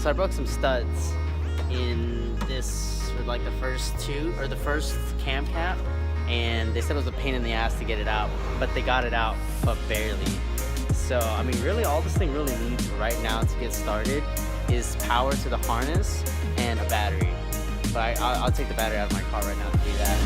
So I broke some studs in this, like the first cam cap, and they said it was a pain in the ass to get it out, but they got it out, but barely. So I mean, really, all this thing really needs right now to get started is power to the harness and a battery. But I'll take the battery out of my car right now to do that.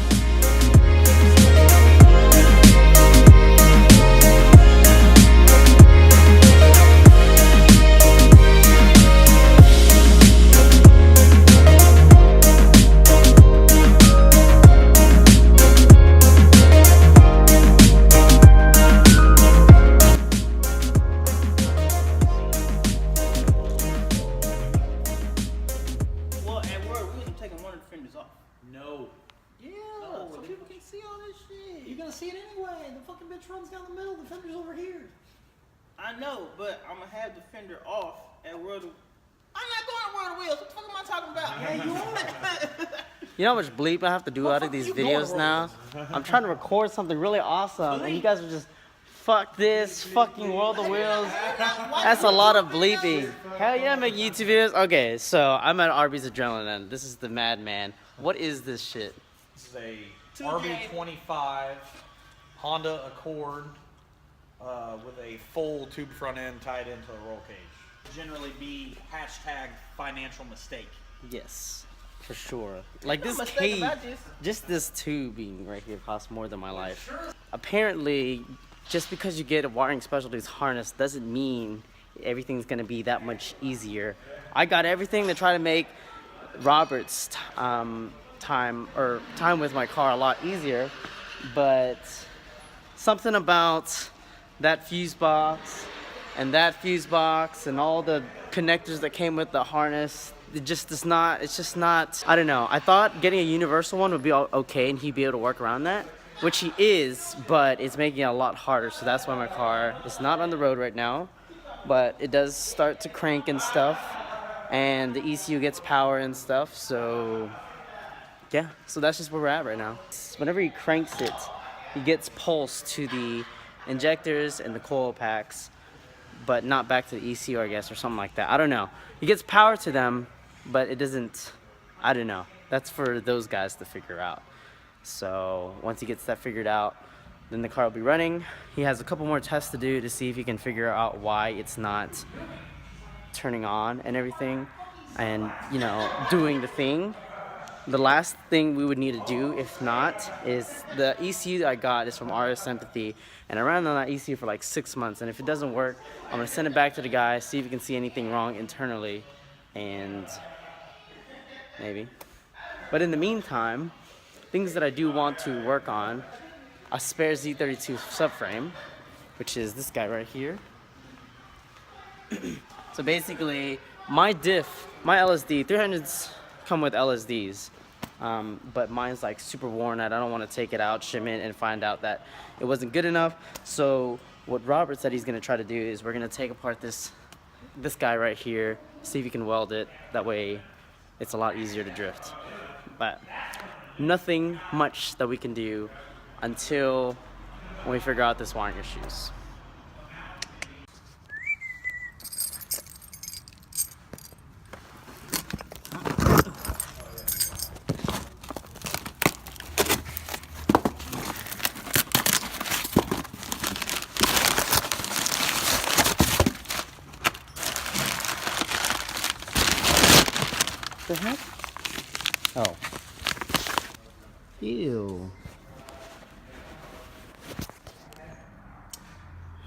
No. Yeah, so people can see all this shit. You're gonna see it anyway. The fucking bitch runs down the middle. The fender's over here. I know, but I'm gonna have the fender off at World of... I'm not going to World of Wheels. What the fuck am I talking about? Yeah, you are. You know how much bleep I have to do out of these videos now? I'm trying to record something really awesome, and you guys are just, fuck this, fucking World of Wheels. That's a lot of bleeping. Hell yeah, I make YouTube videos. Okay, so I'm at RB's Adrenaline. This is the Madman. What is this shit? This is a RB25 Honda Accord with a full tube front end tied into a roll cage. Generally be hashtag financial mistake. Yes, for sure. Like this cage, just this tubing right here costs more than my life. Apparently, just because you get a Wiring Specialties harness doesn't mean everything's gonna be that much easier. I got everything to try to make Robert's time with my car a lot easier, but something about that fuse box and all the connectors that came with the harness, it's just not, I don't know. I thought getting a universal one would be okay and he'd be able to work around that, which he is, but it's making it a lot harder. So that's why my car is not on the road right now, but it does start to crank and stuff, and the ECU gets power and stuff. So yeah, so that's just where we're at right now. Whenever he cranks it, he gets pulse to the injectors and the coil packs, but not back to the ECU, I guess, or something like that. I don't know. He gets power to them, but it doesn't, I don't know. That's for those guys to figure out. So once he gets that figured out, then the car will be running. He has a couple more tests to do to see if he can figure out why it's not turning on and everything, and, you know, doing the thing. The last thing we would need to do, if not, is the ECU that I got is from RS Sympathy, and I ran on that ECU for like 6 months, and if it doesn't work, I'm gonna send it back to the guy, see if he can see anything wrong internally, and maybe. But in the meantime, things that I do want to work on, a spare Z32 subframe, which is this guy right here. So basically, my diff, my LSD, 300s come with LSDs, but mine's like super worn out. I don't want to take it out, shim it, and find out that it wasn't good enough. So what Robert said he's gonna try to do is we're gonna take apart this guy right here, see if he can weld it. That way, it's a lot easier to drift. But nothing much that we can do until when we figure out this wiring issues. The heck? Oh. Ew.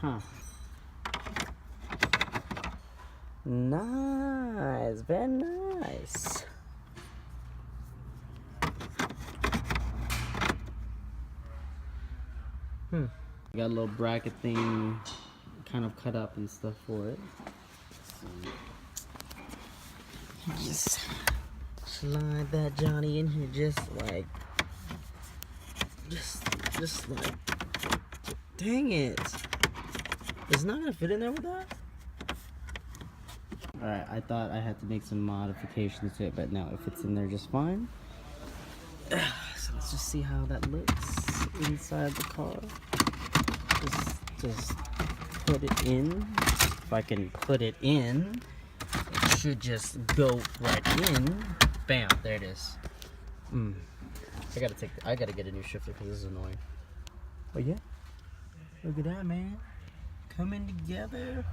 Huh. Nice. Very nice. Got a little bracket thing kind of cut up and stuff for it. Just slide that Johnny in here just like, dang it. It's not gonna fit in there with that? Alright, I thought I had to make some modifications to it, but no, it fits in there just fine. So let's just see how that looks inside the car. Just put it in. If I can put it in, it should just go right in. Bam, there it is. I gotta get a new shifter because this is annoying. But yeah, look at that, man, coming together.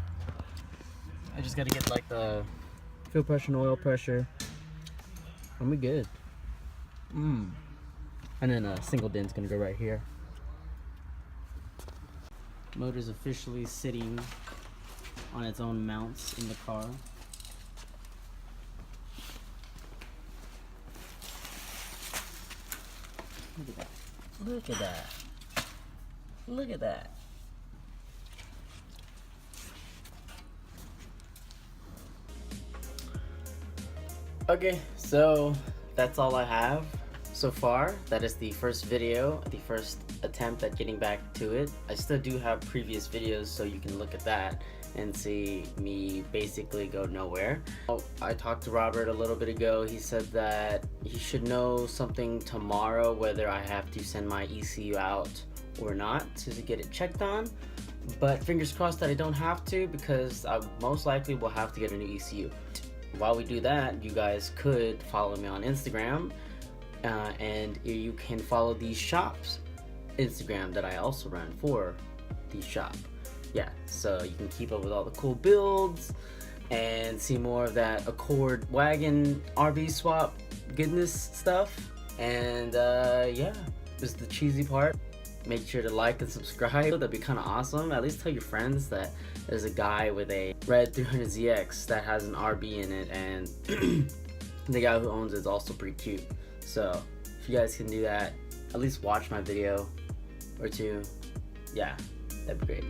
I just gotta get like the fuel pressure and oil pressure, and we good. And then a single din's gonna go right here. Motor's officially sitting on its own mounts in the car. Look at that. Look at that. Look at that. Okay, so that's all I have so far. That is the first video, the first attempt at getting back to it. I still do have previous videos, so you can look at that and see me basically go nowhere. I talked to Robert a little bit ago. He said that he should know something tomorrow whether I have to send my ECU out or not to get it checked on. But fingers crossed that I don't have to, because I most likely will have to get a new ECU. While we do that, you guys could follow me on Instagram, and you can follow these shops Instagram that I also run for the shop. Yeah, so you can keep up with all the cool builds and see more of that Accord wagon RV swap goodness stuff. And yeah, this is the cheesy part. Make sure to like and subscribe. That'd be kind of awesome. At least tell your friends that there's a guy with a red 300ZX that has an RB in it, and the guy who owns it is also pretty cute. So if you guys can do that, at least watch my video or two. Yeah, that'd be great.